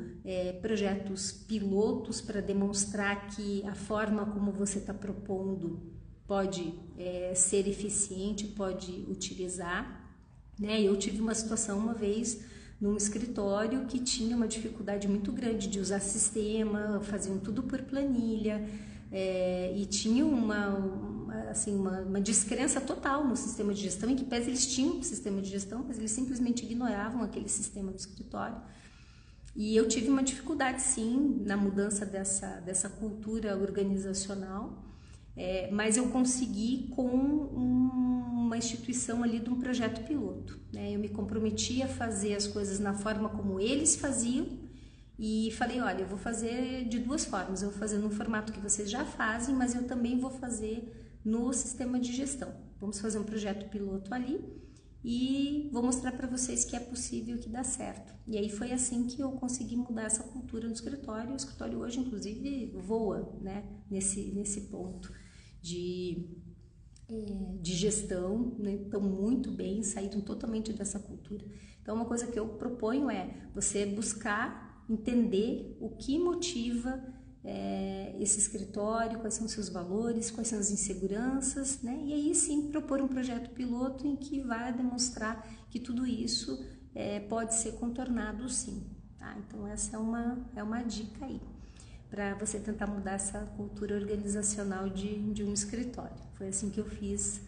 projetos pilotos para demonstrar que a forma como você está propondo pode ser eficiente, pode utilizar, né? Eu tive uma situação uma vez num escritório que tinha uma dificuldade muito grande de usar sistema, faziam tudo por planilha, e tinha uma descrença total no sistema de gestão, em que pese eles tinham um sistema de gestão, mas eles simplesmente ignoravam aquele sistema do escritório. E eu tive uma dificuldade sim na mudança dessa cultura organizacional, mas eu consegui com uma instituição ali de um projeto piloto, né? Eu me comprometi a fazer as coisas na forma como eles faziam e falei, olha, eu vou fazer de duas formas, eu vou fazer no formato que vocês já fazem, mas eu também vou fazer no sistema de gestão. Vamos fazer um projeto piloto ali e vou mostrar para vocês que é possível, que dá certo. E aí foi assim que eu consegui mudar essa cultura no escritório. O escritório hoje, inclusive, voa, né, nesse ponto de gestão, né? Estão muito bem, saíram totalmente dessa cultura. Então, uma coisa que eu proponho é você buscar entender o que motiva esse escritório, quais são os seus valores, quais são as inseguranças, né? E aí sim propor um projeto piloto em que vai demonstrar que tudo isso pode ser contornado sim, tá? Então essa é uma dica aí, para você tentar mudar essa cultura organizacional de um escritório. Foi assim que eu fiz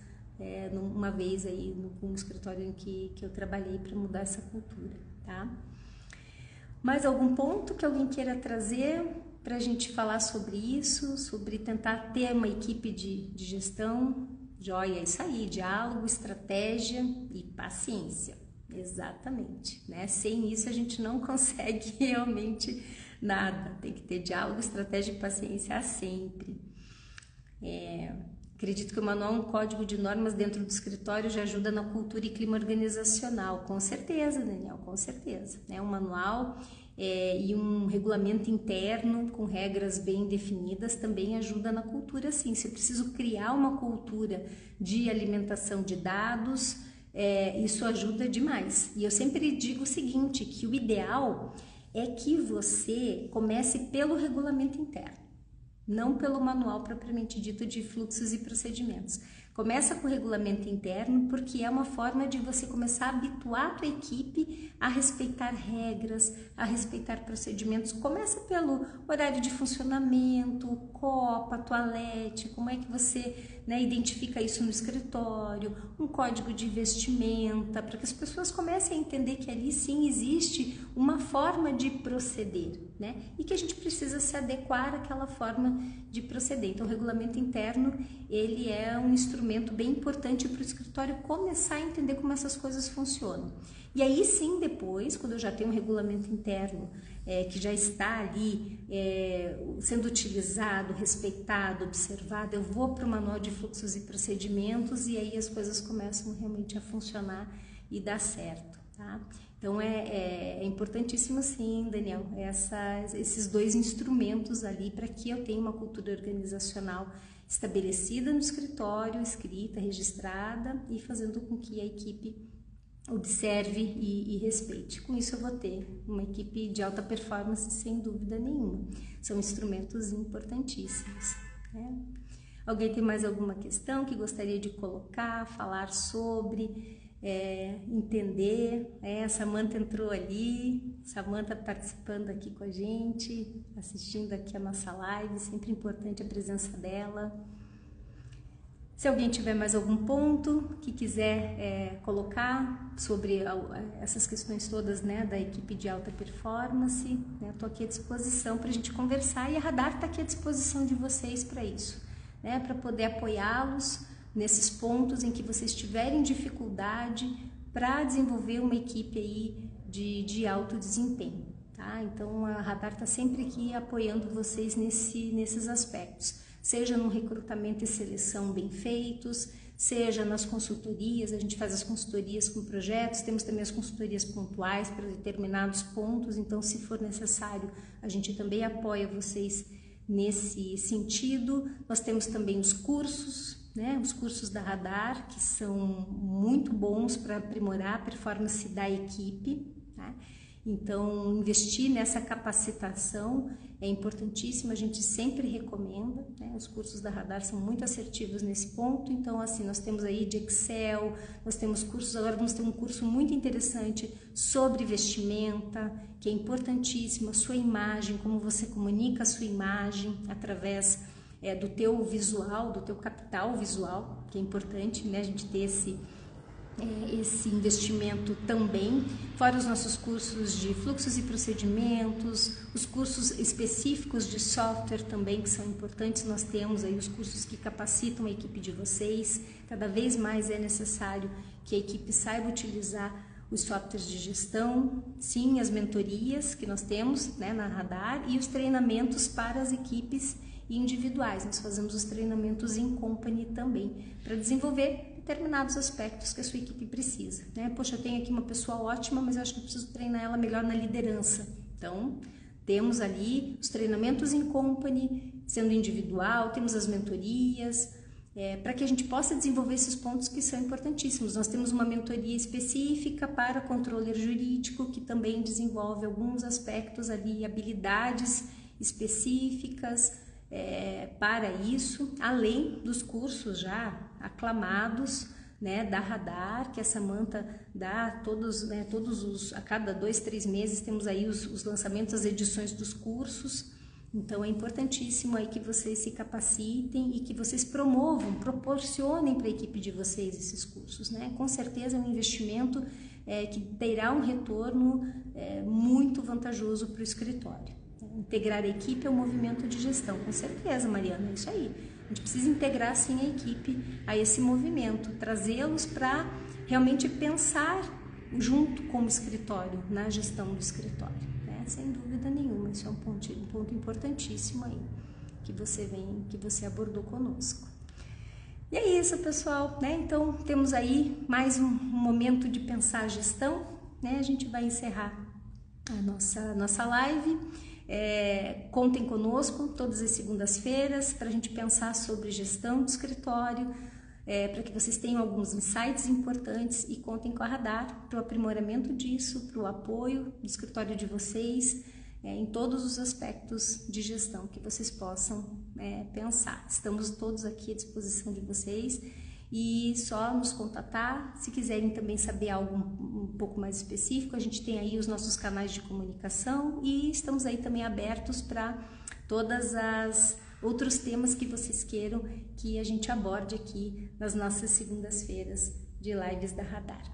uma vez aí num escritório em que eu trabalhei para mudar essa cultura, tá? Mais algum ponto que alguém queira trazer para a gente falar sobre isso, sobre tentar ter uma equipe de gestão? Joia, é isso aí, diálogo, estratégia e paciência, exatamente, né? Sem isso a gente não consegue realmente nada, tem que ter diálogo, estratégia e paciência sempre. Acredito que o manual é um código de normas dentro do escritório já ajuda na cultura e clima organizacional, com certeza, Daniel, com certeza, né? Um manual e um regulamento interno com regras bem definidas também ajuda na cultura, sim. Se eu preciso criar uma cultura de alimentação de dados, isso ajuda demais. E eu sempre digo o seguinte, que o ideal é que você comece pelo regulamento interno, não pelo manual propriamente dito de fluxos e procedimentos. Começa com o regulamento interno, porque é uma forma de você começar a habituar a tua equipe a respeitar regras, a respeitar procedimentos. Começa pelo horário de funcionamento, copa, toalete, como é que você, né, identifica isso no escritório, um código de vestimenta, para que as pessoas comecem a entender que ali sim existe uma forma de proceder, né? E que a gente precisa se adequar àquela forma de proceder. Então, o regulamento interno, ele é um instrumento bem importante para o escritório começar a entender como essas coisas funcionam. E aí sim, depois, quando eu já tenho um regulamento interno que já está ali sendo utilizado, respeitado, observado, eu vou para o manual de fluxos e procedimentos e aí as coisas começam realmente a funcionar e dar certo, tá? Então é importantíssimo sim, Daniel, esses dois instrumentos ali para que eu tenha uma cultura organizacional estabelecida no escritório, escrita, registrada e fazendo com que a equipe observe e respeite. Com isso eu vou ter uma equipe de alta performance sem dúvida nenhuma. São instrumentos importantíssimos, né? Alguém tem mais alguma questão que gostaria de colocar, falar sobre, entender? A Samantha entrou ali, Samantha participando aqui com a gente, assistindo aqui a nossa live, sempre importante a presença dela. Se alguém tiver mais algum ponto que quiser colocar sobre essas questões todas, né, da equipe de alta performance, né, estou aqui à disposição para a gente conversar e a Radar está aqui à disposição de vocês para isso, né, para poder apoiá-los nesses pontos em que vocês tiverem dificuldade para desenvolver uma equipe aí de alto desempenho, tá? Então a Radar está sempre aqui apoiando vocês nesses aspectos. Seja no recrutamento e seleção bem feitos, seja nas consultorias, a gente faz as consultorias com projetos, temos também as consultorias pontuais para determinados pontos, então se for necessário, a gente também apoia vocês nesse sentido. Nós temos também os cursos, né, os cursos da Radar, que são muito bons para aprimorar a performance da equipe, né? Então, investir nessa capacitação é importantíssimo, a gente sempre recomenda, né? Os cursos da Radar são muito assertivos nesse ponto, então assim, nós temos aí de Excel, nós temos cursos, agora vamos ter um curso muito interessante sobre vestimenta, que é importantíssimo, a sua imagem, como você comunica a sua imagem através do teu visual, do teu capital visual, que é importante, né? A gente ter esse investimento também, fora os nossos cursos de fluxos e procedimentos, os cursos específicos de software também, que são importantes. Nós temos aí os cursos que capacitam a equipe de vocês, cada vez mais é necessário que a equipe saiba utilizar os softwares de gestão, sim, as mentorias que nós temos, né, na Radar, e os treinamentos para as equipes individuais. Nós fazemos os treinamentos em company também, para desenvolver determinados aspectos que a sua equipe precisa, né? Poxa, eu tenho aqui uma pessoa ótima, mas eu acho que eu preciso treinar ela melhor na liderança. Então, temos ali os treinamentos em company, sendo individual, temos as mentorias, para que a gente possa desenvolver esses pontos que são importantíssimos. Nós temos uma mentoria específica para controller jurídico, que também desenvolve alguns aspectos ali, habilidades específicas para isso, além dos cursos já aclamados, né, da Radar, que a Samantha dá a cada 2, 3 meses temos aí os lançamentos, as edições dos cursos. Então é importantíssimo aí que vocês se capacitem e que vocês proporcionem para a equipe de vocês esses cursos, né? Com certeza é um investimento que terá um retorno muito vantajoso para o escritório. Integrar a equipe é um movimento de gestão, com certeza, Mariana, é isso aí. A gente precisa integrar sim a equipe a esse movimento, trazê-los para realmente pensar junto com o escritório, na gestão do escritório, né? Sem dúvida nenhuma, isso é um ponto importantíssimo aí que você abordou conosco. E é isso, pessoal, né? Então temos aí mais um momento de pensar a gestão, né? A gente vai encerrar a nossa live. Contem conosco todas as segundas-feiras para a gente pensar sobre gestão do escritório, para que vocês tenham alguns insights importantes e contem com a Radar para o aprimoramento disso, para o apoio do escritório de vocês em todos os aspectos de gestão que vocês possam pensar. Estamos todos aqui à disposição de vocês e só nos contatar. Se quiserem também saber algo um pouco mais específico, a gente tem aí os nossos canais de comunicação e estamos aí também abertos para todas as outros temas que vocês queiram que a gente aborde aqui nas nossas segundas-feiras de lives da Radar.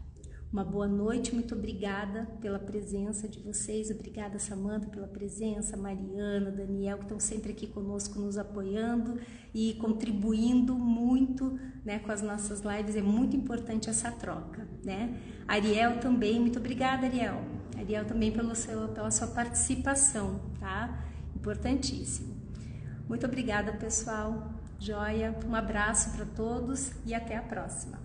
Uma boa noite, muito obrigada pela presença de vocês, obrigada Samantha pela presença, Mariana, Daniel, que estão sempre aqui conosco nos apoiando e contribuindo muito, né, com as nossas lives, é muito importante essa troca, né? Ariel também, muito obrigada Ariel também pela sua participação, tá? Importantíssimo. Muito obrigada pessoal, joia, um abraço para todos e até a próxima.